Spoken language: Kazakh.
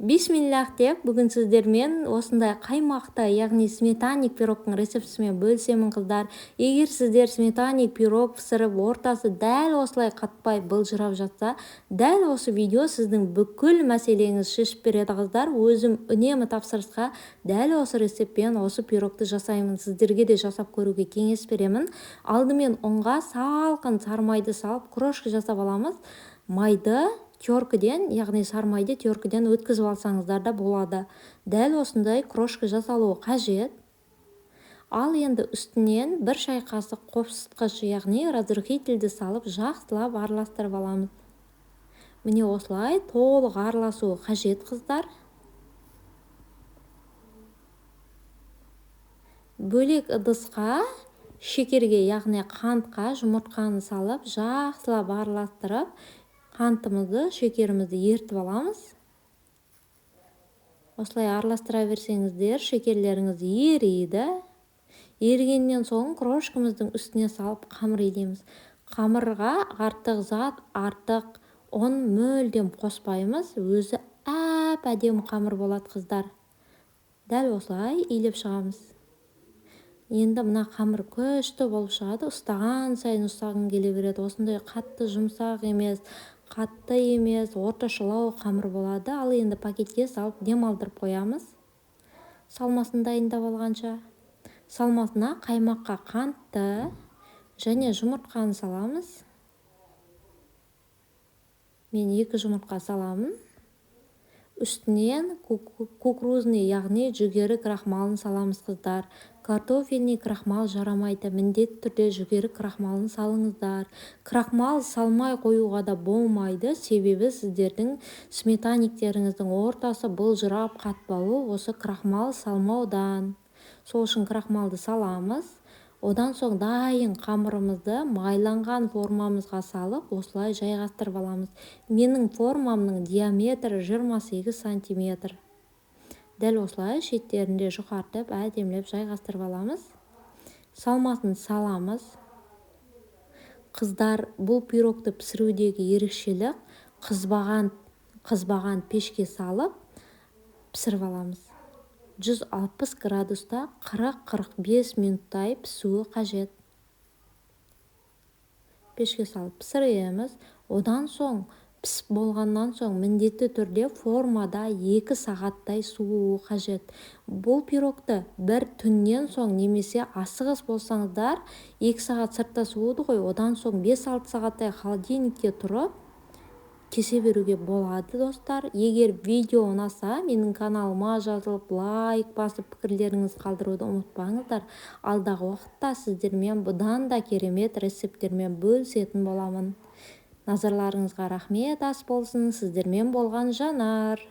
Бисмиллах деп, бүгін сіздермен осындай қаймақты, яғни сметанник пирогтың рецептісімен бөлісемін қыздар. Егер сіздер сметанник пирог пісіріп, ортасы дәл осылай қатпай былжырап жатса, дәл осы видео сіздің бүкіл мәселеңіз шешіп береді қыздар. Өзім үнемі тапсырысқа дәл осы рецептпен осы пирогты жасаймын. Сіздерге де жасап көруге кеңес беремін. Алдымен ұнға салқын сармайды салып, крошка жасап аламыз. Майды теркіден, яғни сармайды теркіден өткізіп алсаңыздар да болады. Дәл осындай крошка жасалуы қажет. Ал енді үстінен бір шай қасық қопсытқыш, яғни разрыхительді салып, жақсылап араластырып аламыз. Міне осылай толық араласуы қажет қыздар. Бөлек ыдысқа шекерге, яғни қантқа жұмыртқаны салып, жақсылап араластырып, қантымызды, шекерімізді ертіп аламыз. Осылай араластыра берсеңіздер, шекерлеріңіз ериді. Ерігеннен соң крошкамыздың үстіне салып қамыр илейміз. Қамырға артық зат, артық ұн мүлдем қоспаймыз. Өзі әп-әдемі қамыр болады қыздар. Дәл осылай илеп шығамыз. Енді мына қамыр күшті болып шығады. Ұстаған сайын ұстағың келе береді. Осындай қатты жұмсақ емес, қатты емес, орташалау қамыр болады. Ал енді пакетке салып демалдырып қоямыз. Салмасын дайындап алғанша. Салмасына қаймаққа қантты және жұмыртқаны саламыз. Мен 2 жұмыртқа саламын. Үстінен кукурузный, яғни жүгері крахмалын саламыз қыздар. Картофельный крахмал жарамайды. Міндетті түрде жүгері крахмалын салыңыздар. Крахмал салмай қоюға да болмайды. Себебі сіздердің сметанниктеріңіздің ортасы былжырап қатпауы осы крахмал салмаудан. Сол үшін крахмалды саламыз. Одан соң дайын қамырымызды майланған формамызға салып, осылай жайғастырып аламыз. Менің формамның диаметрі 28 сантиметр. Дәл осылай шеттерінде жұқартып, әдемілеп жайғастырып аламыз. Салмасын саламыз. Қыздар, бұл пирогты пісірудегі ерекшелік қызбаған пешке салып пісіріп аламыз. 160 градуста 40-45 минуттай пісуі қажет. Пешке салып пісіреміз. Одан соң, пісіп болғаннан соң міндетті түрде формада 2 сағаттай суы қажет. Бұл пирогты бір түннен соң немесе асығыс болсаңыздар 2 сағат сыртта суыды ғой, одан соң 5-6 сағаттай холодильникте тұрып кесе беруге болады достар. Егер видео ұнаса, менің каналыма жазылып, лайк басып, пікірлеріңіз қалдыруды ұмытпаңыздар. Алдағы уақытта сіздермен бұдан да керемет рецепттермен бөлісетін боламын. Назарларыңызға рахмет ас болсын. Сіздермен болған Жанар.